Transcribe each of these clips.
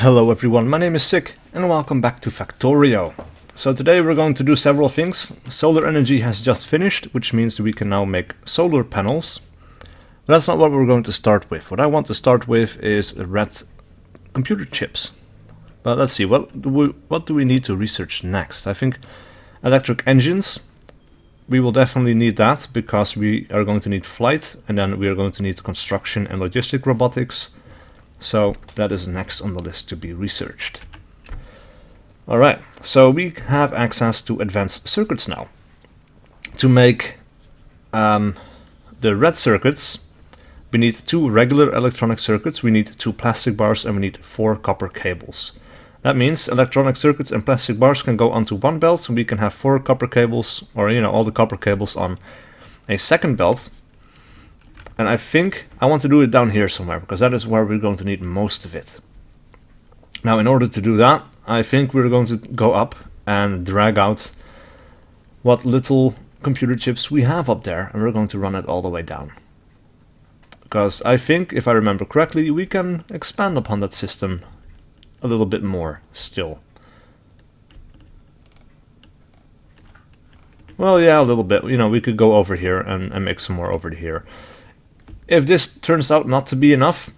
Hello everyone, my name is SiC and welcome back to Factorio. So today we're going to do several things. Solar energy has just finished, which means we can now make solar panels. But that's not what we're going to start with. What I want to start with is red computer chips. But let's see, what do we need to research next? I think electric engines. We will definitely need that because we are going to need flight, and then we are going to need construction and logistic robotics. So that is next on the list to be researched. Alright, so we have access to advanced circuits now. To make the red circuits, we need 2 regular electronic circuits, we need 2 plastic bars, and we need 4 copper cables. That means electronic circuits and plastic bars can go onto one belt, and we can have 4 copper cables, or all the copper cables on a second belt. And I think I want to do it down here somewhere, because that is where we're going to need most of it. Now, in order to do that, I think we're going to go up and drag out what little computer chips we have up there, and we're going to run it all the way down. Because I think, if I remember correctly, we can expand upon that system a little bit more still. Well, yeah, a little bit. We could go over here and make some more over here. If this turns out not to be enough,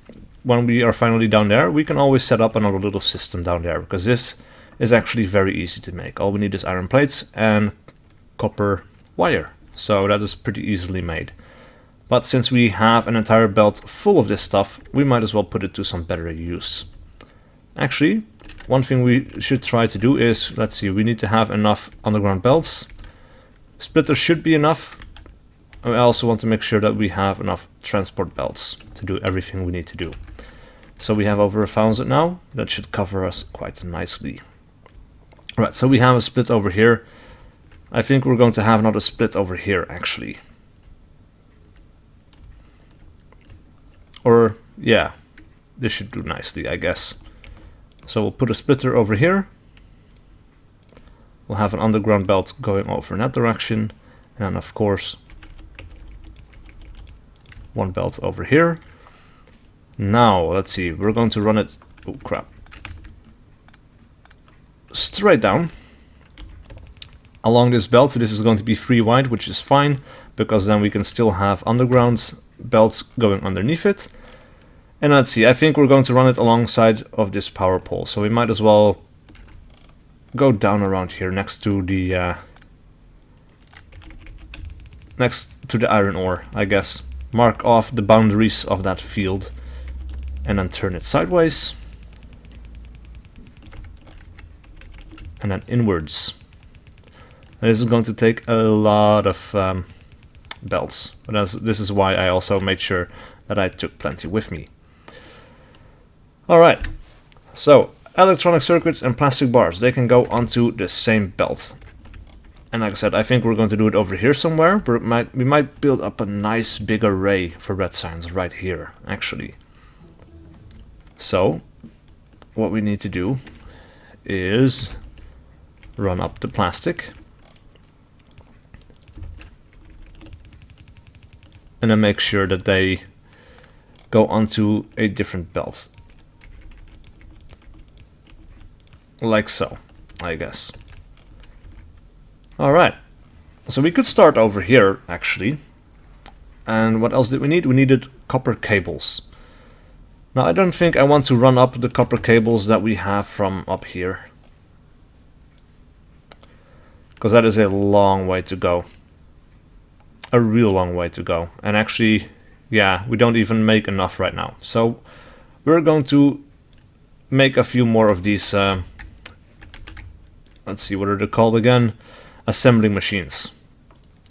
when we are finally down there, we can always set up another little system down there, because this is actually very easy to make. All we need is iron plates and copper wire, so that is pretty easily made. But since we have an entire belt full of this stuff, we might as well put it to some better use. Actually, one thing we should try to do is, let's see, we need to have enough underground belts. Splitters should be enough. I also want to make sure that we have enough transport belts to do everything we need to do. So we have over 1,000 now. That should cover us quite nicely. Right, so we have a split over here. I think we're going to have another split over here, actually. Or, yeah, this should do nicely, I guess. So we'll put a splitter over here. We'll have an underground belt going over in that direction. And of course, one belt over here. Now, let's see, we're going to run it, oh crap, straight down along this belt. This is going to be 3 wide, which is fine, because then we can still have underground belts going underneath it. And let's see, I think we're going to run it alongside of this power pole, so we might as well go down around here next to the iron ore, I guess. Mark off the boundaries of that field and then turn it sideways and then inwards. And this is going to take a lot of belts, but this is why I also made sure that I took plenty with me. Alright, so electronic circuits and plastic bars, they can go onto the same belt. And like I said, I think we're going to do it over here somewhere, but we might build up a nice big array for red signs right here, actually. So, what we need to do is run up the plastic. And then make sure that they go onto a different belt. Like so, I guess. Alright, so we could start over here, actually. And what else did we need? We needed copper cables. Now, I don't think I want to run up the copper cables that we have from up here, because that is a long way to go. A real long way to go. And actually, yeah, we don't even make enough right now. So, we're going to make a few more of these, let's see, what are they called again? Assembling machines.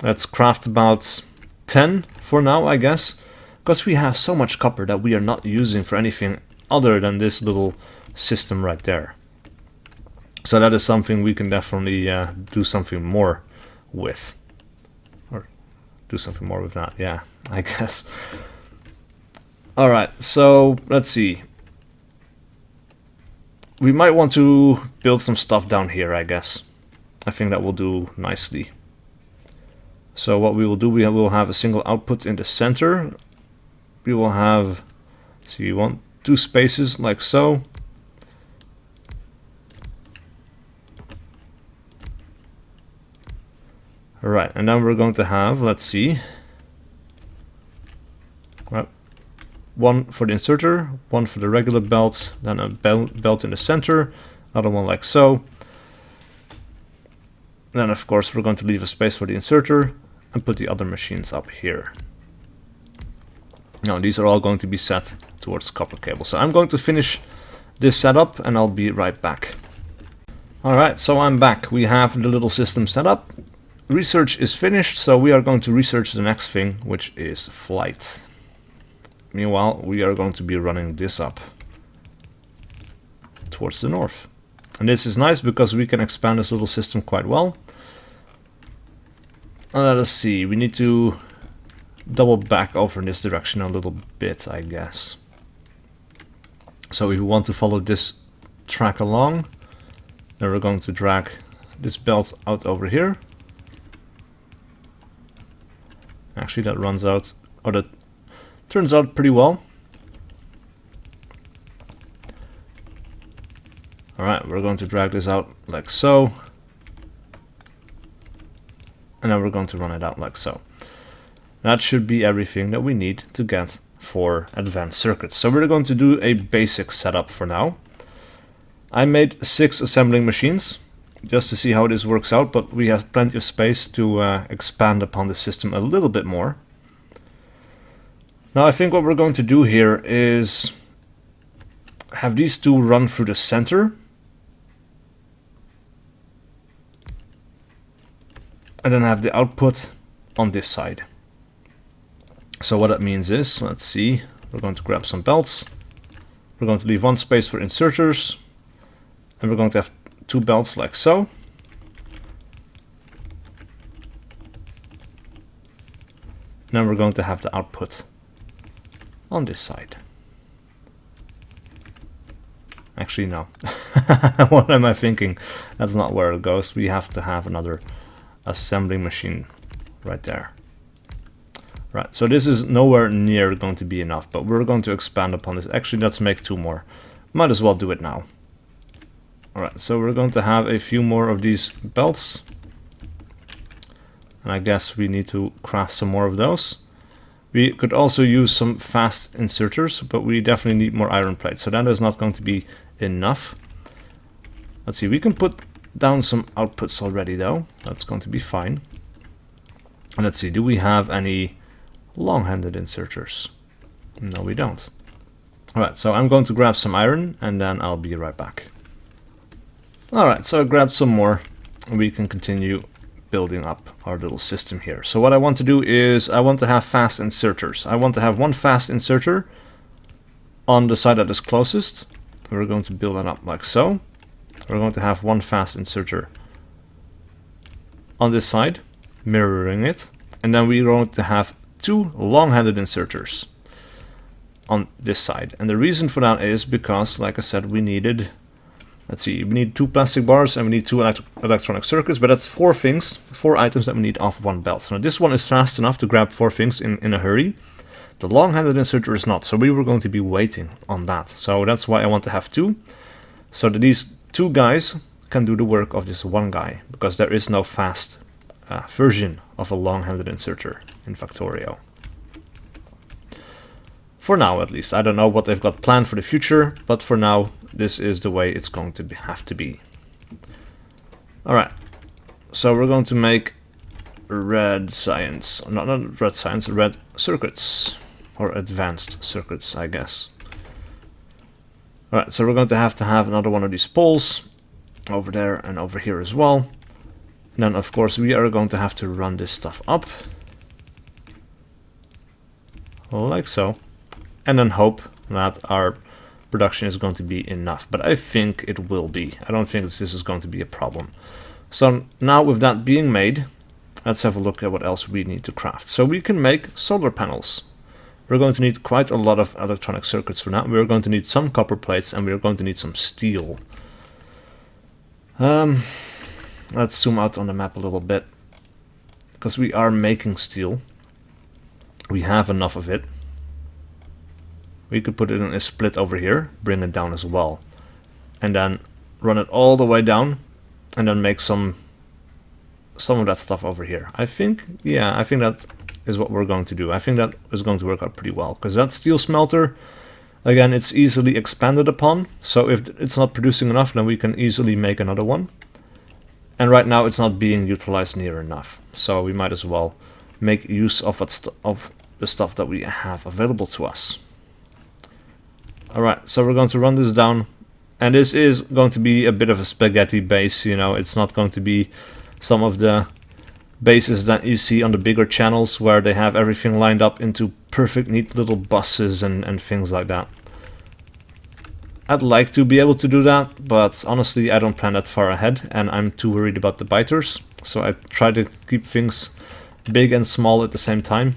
Let's craft about 10 for now, I guess, because we have so much copper that we are not using for anything other than this little system right there. So that is something we can definitely do something more with. Or do something more with that, yeah, I guess. Alright, so let's see. We might want to build some stuff down here, I guess. I think that will do nicely. So what we will do, we will have a single output in the center. We will have, so you want 2 spaces like so. Alright, and then we're going to have, let's see, right, one for the inserter, one for the regular belt, then a belt in the center, another one like so. Then of course we're going to leave a space for the inserter and put the other machines up here. Now these are all going to be set towards copper cable. So I'm going to finish this setup and I'll be right back. Alright, so I'm back. We have the little system set up. Research is finished, so we are going to research the next thing, which is flight. Meanwhile, we are going to be running this up towards the north. And this is nice because we can expand this little system quite well. Let us see, we need to double back over in this direction a little bit, I guess. So if we want to follow this track along, then we're going to drag this belt out over here. Actually, that runs out, or that turns out pretty well. Alright, we're going to drag this out like so. And then we're going to run it out like so. That should be everything that we need to get for advanced circuits. So we're going to do a basic setup for now. I made 6 assembling machines just to see how this works out, but we have plenty of space to expand upon the system a little bit more. Now I think what we're going to do here is have these two run through the center. And then have the output on this side. So what that means is, let's see, we're going to grab some belts. We're going to leave one space for inserters. And we're going to have 2 belts like so. Then we're going to have the output on this side. Actually, no. What am I thinking? That's not where it goes. We have to have another assembly machine right there. Right, so this is nowhere near going to be enough, but we're going to expand upon this. Actually, let's make 2 more. Might as well do it now. Alright, so we're going to have a few more of these belts. And I guess we need to craft some more of those. We could also use some fast inserters, but we definitely need more iron plates. So that is not going to be enough. Let's see, we can put down some outputs already though. That's going to be fine. And let's see, do we have any long-handed inserters? No, we don't. Alright, so I'm going to grab some iron and then I'll be right back. Alright, so I grabbed some more and we can continue building up our little system here. So what I want to do is I want to have fast inserters. I want to have one fast inserter on the side that is closest. We're going to build that up like so. We're going to have one fast inserter on this side, mirroring it. And then we're going to have 2 long-handed inserters on this side. And the reason for that is because, like I said, we needed, let's see, we need 2 plastic bars and we need 2 electronic circuits, but that's 4 things, 4 items that we need off one belt. So now this one is fast enough to grab 4 things in a hurry. The long-handed inserter is not, so we were going to be waiting on that. So that's why I want to have 2, so that these 2 guys can do the work of this one guy, because there is no fast version of a long-handed inserter in Factorio. For now, at least. I don't know what they've got planned for the future, but for now, this is the way it's going to have to be. Alright, so we're going to make red science, not red science, red circuits, or advanced circuits, I guess. Alright, so we're going to have another one of these poles over there and over here as well. And then, of course, we are going to have to run this stuff up. Like so. And then hope that our production is going to be enough. But I think it will be. I don't think this is going to be a problem. So now with that being made, let's have a look at what else we need to craft. So we can make solar panels. We're going to need quite a lot of electronic circuits for that. We're going to need some copper plates and we're going to need some steel. Let's zoom out on the map a little bit, because we are making steel. We have enough of it. We could put it in a split over here, bring it down as well, and then run it all the way down, and then make some some of that stuff over here. I think, yeah, I think that is what we're going to do. I think that is going to work out pretty well, because that steel smelter, again, it's easily expanded upon, so if it's not producing enough, then we can easily make another one. And right now it's not being utilized near enough, so we might as well make use of the stuff that we have available to us. Alright, so we're going to run this down, and this is going to be a bit of a spaghetti base, you know, it's not going to be some of the bases that you see on the bigger channels where they have everything lined up into perfect neat little buses and things like that. I'd like to be able to do that, but honestly I don't plan that far ahead, and I'm too worried about the biters, so I try to keep things big and small at the same time.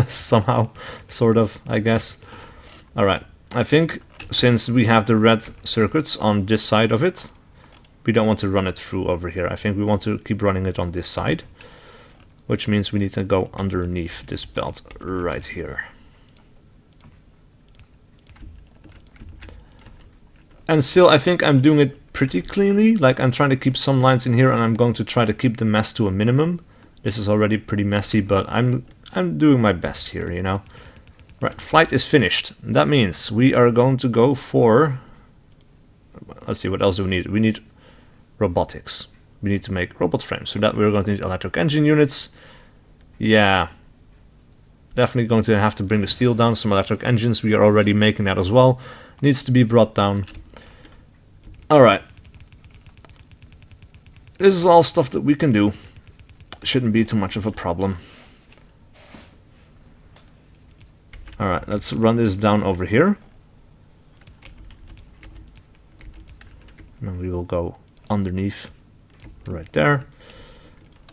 Somehow, sort of, I guess. Alright, I think since we have the red circuits on this side of it, we don't want to run it through over here. I think we want to keep running it on this side, which means we need to go underneath this belt right here. And still, I think I'm doing it pretty cleanly. Like, I'm trying to keep some lines in here, and I'm going to try to keep the mess to a minimum. This is already pretty messy, but I'm doing my best here, you know. Right, flight is finished. That means we are going to go for... Let's see, what else do we need? We need robotics. We need to make robot frames. So that we're going to need electric engine units. Yeah. Definitely going to have to bring the steel down. Some electric engines, we are already making that as well. Needs to be brought down. Alright. This is all stuff that we can do. Shouldn't be too much of a problem. Alright, let's run this down over here. And we will go underneath right there.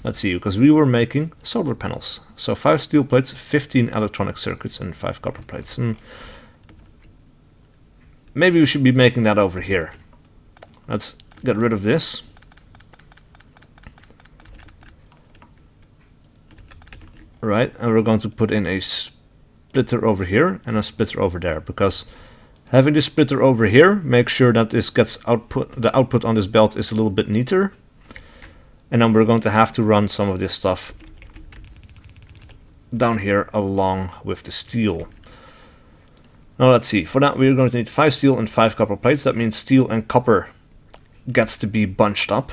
Let's see, because we were making solar panels. So 5 steel plates, 15 electronic circuits, and 5 copper plates. Maybe we should be making that over here. Let's get rid of this. Right, and we're going to put in a splitter over here and a splitter over there, because having this splitter over here makes sure that this gets the output on this belt is a little bit neater. And then we're going to have to run some of this stuff down here along with the steel. Now let's see, for that we're going to need 5 steel and 5 copper plates. That means steel and copper gets to be bunched up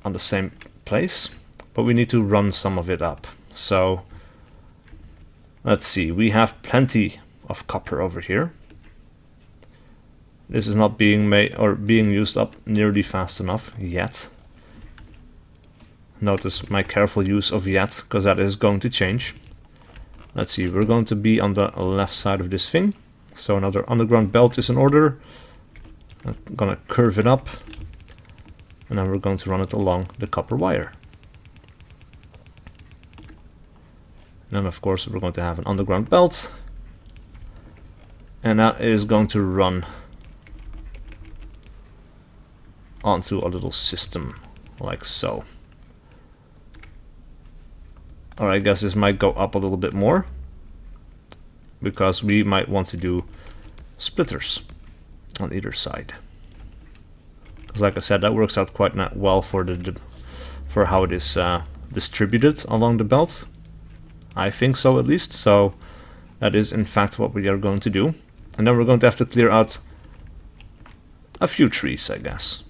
on the same place, but we need to run some of it up. So let's see, we have plenty of copper over here. This is not being made or being used up nearly fast enough yet. Notice my careful use of yet, because that is going to change. Let's see, we're going to be on the left side of this thing. So another underground belt is in order. I'm gonna curve it up, and then we're going to run it along the copper wire. And then of course we're going to have an underground belt, and that is going to run onto a little system like so. Or I guess this might go up a little bit more, because we might want to do splitters on either side. Because like I said, that works out quite well for for how it is distributed along the belt. I think so, at least. So that is in fact what we are going to do. And then we're going to have to clear out a few trees, I guess.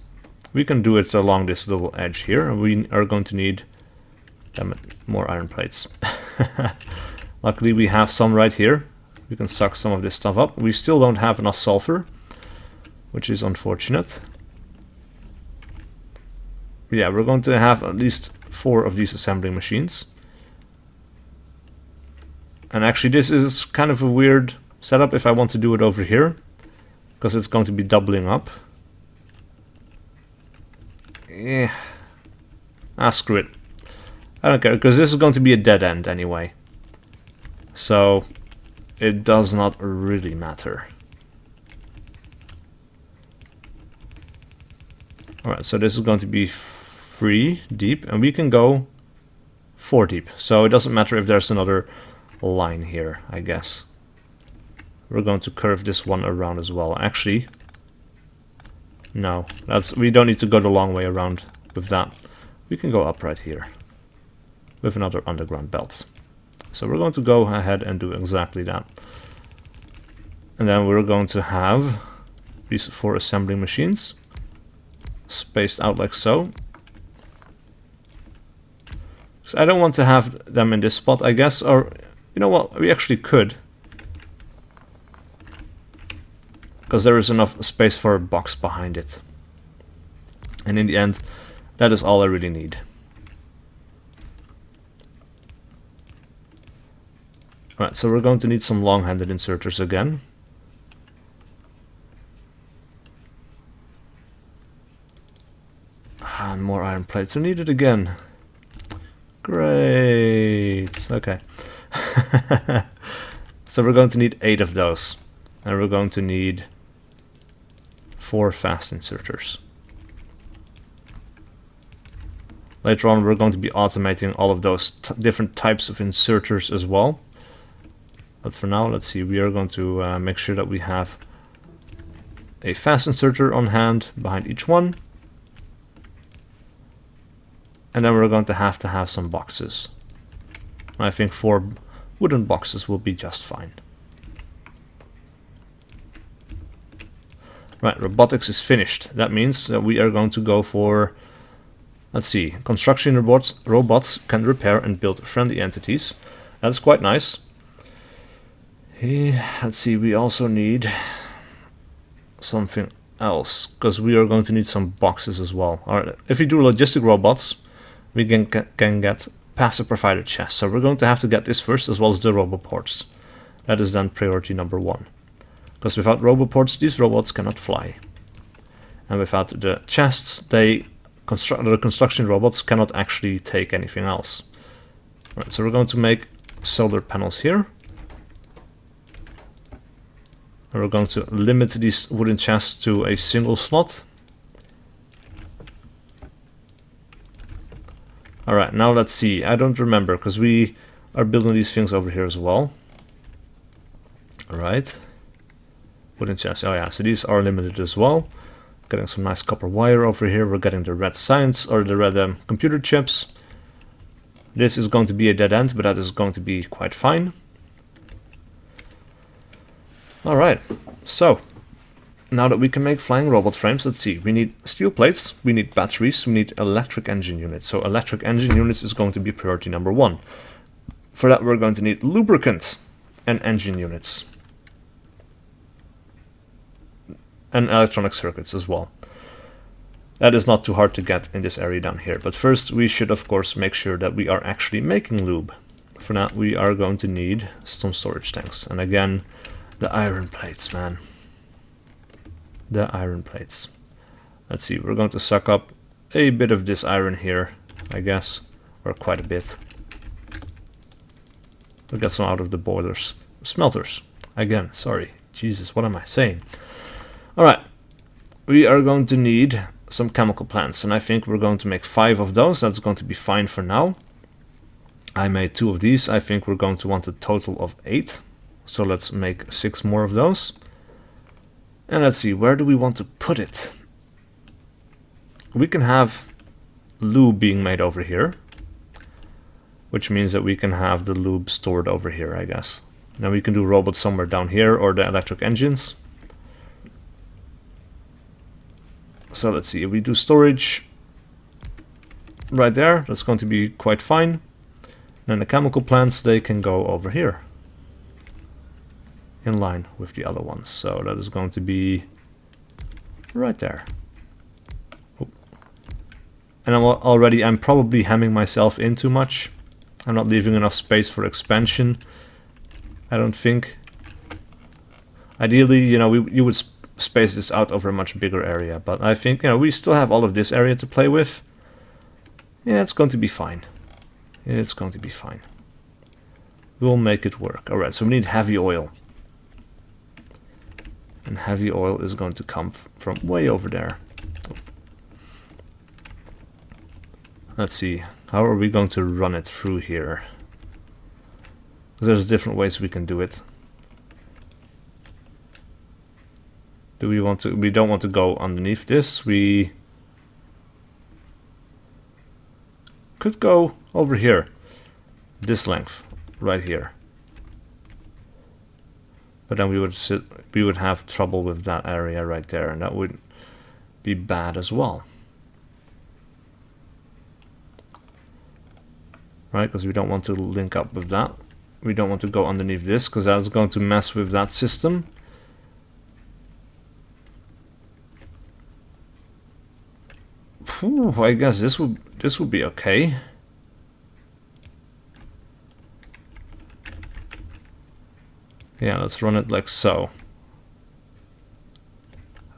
We can do it along this little edge here. We are going to need, damn it, more iron plates. Luckily we have some right here. We can suck some of this stuff up. We still don't have enough sulfur, which is unfortunate. But yeah, we're going to have at least 4 of these assembling machines. And actually this is kind of a weird setup if I want to do it over here, because it's going to be doubling up. Yeah. Screw it. I don't care, because this is going to be a dead end anyway. So it does not really matter. Alright, so this is going to be 3 deep, and we can go 4 deep. So it doesn't matter if there's another line here, I guess. We're going to curve this one around as well. Actually, no, we don't need to go the long way around with that. we can go up right here with another underground belt. So we're going to go ahead and do exactly that. And then we're going to have these 4 assembling machines spaced out like so. So I don't want to have them in this spot, I guess, or you know what, we actually could. Because there is enough space for a box behind it. And in the end, that is all I really need. Alright, so we're going to need some long-handed inserters again. And more iron plates are needed again. Great. Okay. So we're going to need 8 of those. And we're going to need 4 fast inserters. Later on we're going to be automating all of those different types of inserters as well. But for now, let's see, we are going to make sure that we have a fast inserter on hand behind each one. And then we're going to have some boxes. I think 4 wooden boxes will be just fine. Right, robotics is finished. That means that we are going to go for, let's see, construction robots can repair and build friendly entities. That's quite nice. Let's see, we also need something else, because we are going to need some boxes as well. Alright, if we do logistic robots, we can get passive provider chests. So we're going to have to get this first, as well as the roboports. That is then priority number 1. Because without roboports, these robots cannot fly. And without the chests, the construction robots cannot actually take anything else. Right, so we're going to make solar panels here. And we're going to limit these wooden chests to a single slot. Alright, now let's see. I don't remember, because we are building these things over here as well. Alright. Wooden chests. Oh yeah, so these are limited as well. Getting some nice copper wire over here. We're getting the red science, or the red computer chips. This is going to be a dead end, but that is going to be quite fine. Alright, so now that we can make flying robot frames, let's see, we need steel plates, we need batteries, we need electric engine units. So electric engine units is going to be priority number 1. For that we're going to need lubricant and engine units. And electronic circuits as well. That is not too hard to get in this area down here. But first we should of course make sure that we are actually making lube. For that we are going to need some storage tanks. And again, the iron plates, man. The iron plates. Let's see, we're going to suck up a bit of this iron here, I guess. Or quite a bit. We'll get some out of the boilers. Smelters. Again, sorry. Jesus, what am I saying? Alright. We are going to need some chemical plants. And I think we're going to make 5 of those. That's going to be fine for now. I made 2 of these. I think we're going to want a total of 8. So let's make 6 more of those. And let's see, where do we want to put it? We can have lube being made over here. Which means that we can have the lube stored over here, I guess. Now we can do robots somewhere down here, or the electric engines. So let's see, if we do storage right there, that's going to be quite fine. Then the chemical plants, they can go over here. In line with the other ones. So that is going to be right there. Oh. And I'm probably hemming myself in too much. I'm not leaving enough space for expansion, I don't think. Ideally, you know, you would space this out over a much bigger area, but I think, you know, we still have all of this area to play with. Yeah, it's going to be fine. It's going to be fine. We'll make it work. Alright, so we need heavy oil. And heavy oil is going to come from way over there. Let's see, how are we going to run it through here? There's different ways we can do it. Do we want to? We don't want to go underneath this. could go over here, this length, right here. But then we would have trouble with that area right there, and that would be bad as well. Right, because we don't want to link up with that. We don't want to go underneath this, because that's going to mess with that system. Whew, I guess this would be okay. Yeah, let's run it like so.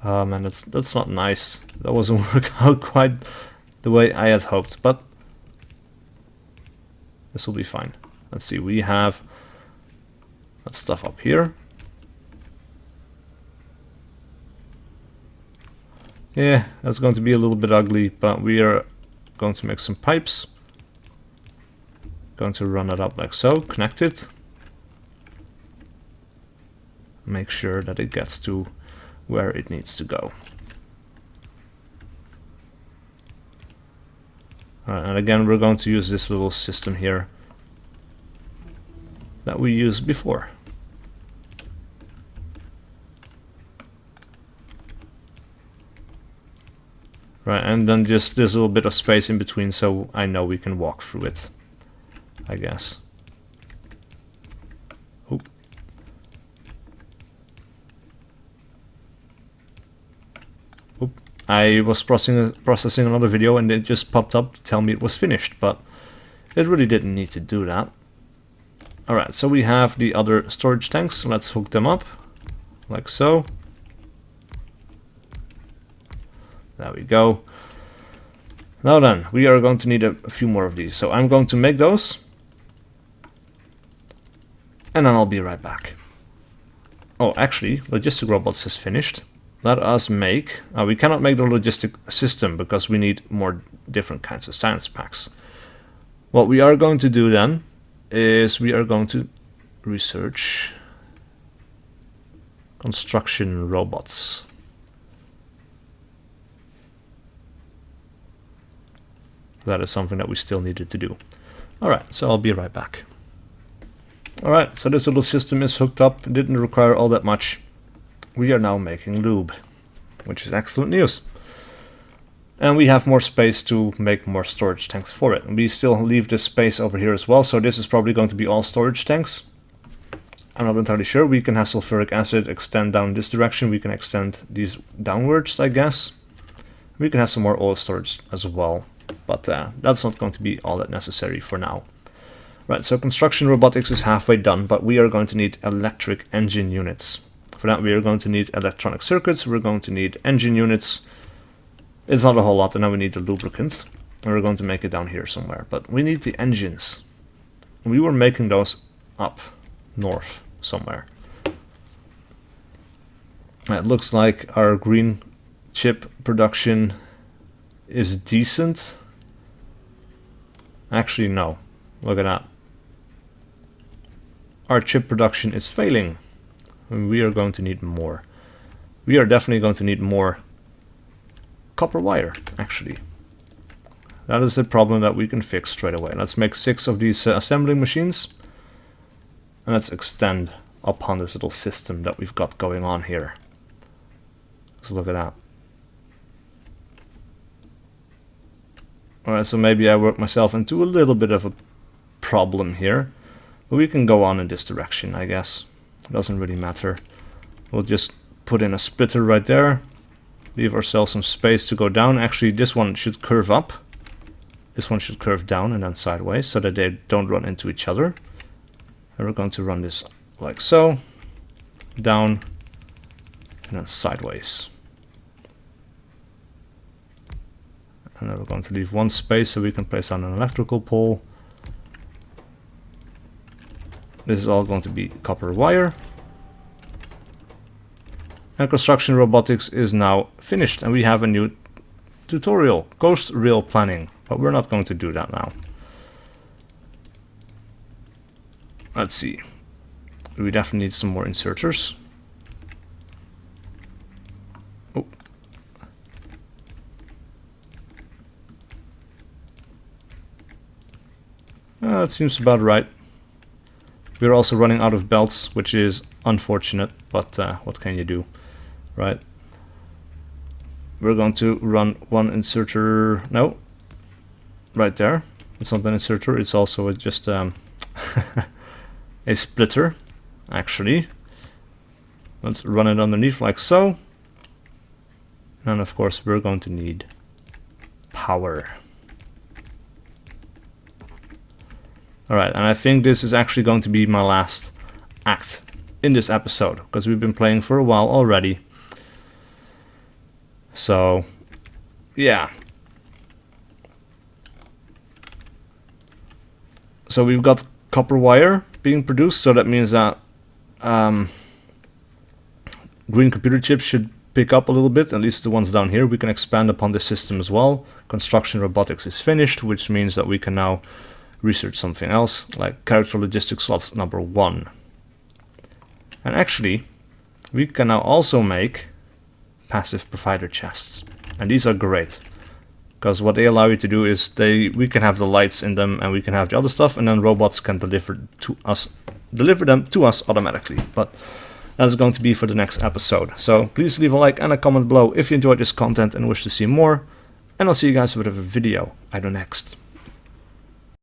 Man, that's not nice. That wasn't work out quite the way I had hoped, but this will be fine. Let's see, we have that stuff up here. Yeah, that's going to be a little bit ugly, but we are going to make some pipes. Going to run it up like so, connect it. Make sure that it gets to where it needs to go. Alright, and again we're going to use this little system here that we used before. Right, and then just this little bit of space in between so I know we can walk through it, I guess. Oop. Oop. I was processing another video and it just popped up to tell me it was finished, but it really didn't need to do that. Alright, so we have the other storage tanks. Let's hook them up, like so. There we go. Now then, we are going to need a few more of these. So I'm going to make those. And then I'll be right back. Oh, actually, logistic robots is finished. Let us make... we cannot make the logistic system because we need more different kinds of science packs. What we are going to do then is we are going to research construction robots. That is something that we still needed to do. Alright, so I'll be right back. Alright, so this little system is hooked up. It didn't require all that much. We are now making lube, which is excellent news. And we have more space to make more storage tanks for it. And we still leave this space over here as well, so this is probably going to be all storage tanks. I'm not entirely sure. We can have sulfuric acid extend down this direction. We can extend these downwards, I guess. We can have some more oil storage as well. But that's not going to be all that necessary for now. Right, so construction robotics is halfway done, but we are going to need electric engine units. For that we are going to need electronic circuits, we're going to need engine units. It's not a whole lot, and now we need the lubricant. And we're going to make it down here somewhere. But we need the engines. We were making those up north somewhere. It looks like our green chip production is decent. Actually, no. Look at that. Our chip production is failing. And we are going to need more. We are definitely going to need more copper wire, actually. That is a problem that we can fix straight away. Let's make 6 of these assembling machines. And let's extend upon this little system that we've got going on here. Let's look at that. Alright, so maybe I worked myself into a little bit of a problem here. But we can go on in this direction, I guess. It doesn't really matter. We'll just put in a splitter right there. Leave ourselves some space to go down. Actually, this one should curve up. This one should curve down and then sideways so that they don't run into each other. And we're going to run this like so. Down and then sideways. And then we're going to leave one space so we can place on an electrical pole. This is all going to be copper wire. And construction robotics is now finished, and we have a new tutorial, Ghost Rail Planning, but we're not going to do that now. Let's see. We definitely need some more inserters. Oh. That seems about right. We're also running out of belts, which is unfortunate, but what can you do, right? We're going to run one inserter, no, right there. It's not an inserter, it's also just a splitter, actually. Let's run it underneath like so. And of course we're going to need power. Alright, and I think this is actually going to be my last act in this episode, because we've been playing for a while already. So, yeah. So we've got copper wire being produced, so that means that green computer chips should pick up a little bit, at least the ones down here. We can expand upon this system as well. Construction robotics is finished, which means that we can now research something else, like character logistics slots number 1. And actually, we can now also make passive provider chests. And these are great, because what they allow you to do is we can have the lights in them and we can have the other stuff, and then robots can deliver them to us automatically. But that's going to be for the next episode. So please leave a like and a comment below if you enjoyed this content and wish to see more. And I'll see you guys with a video I do next.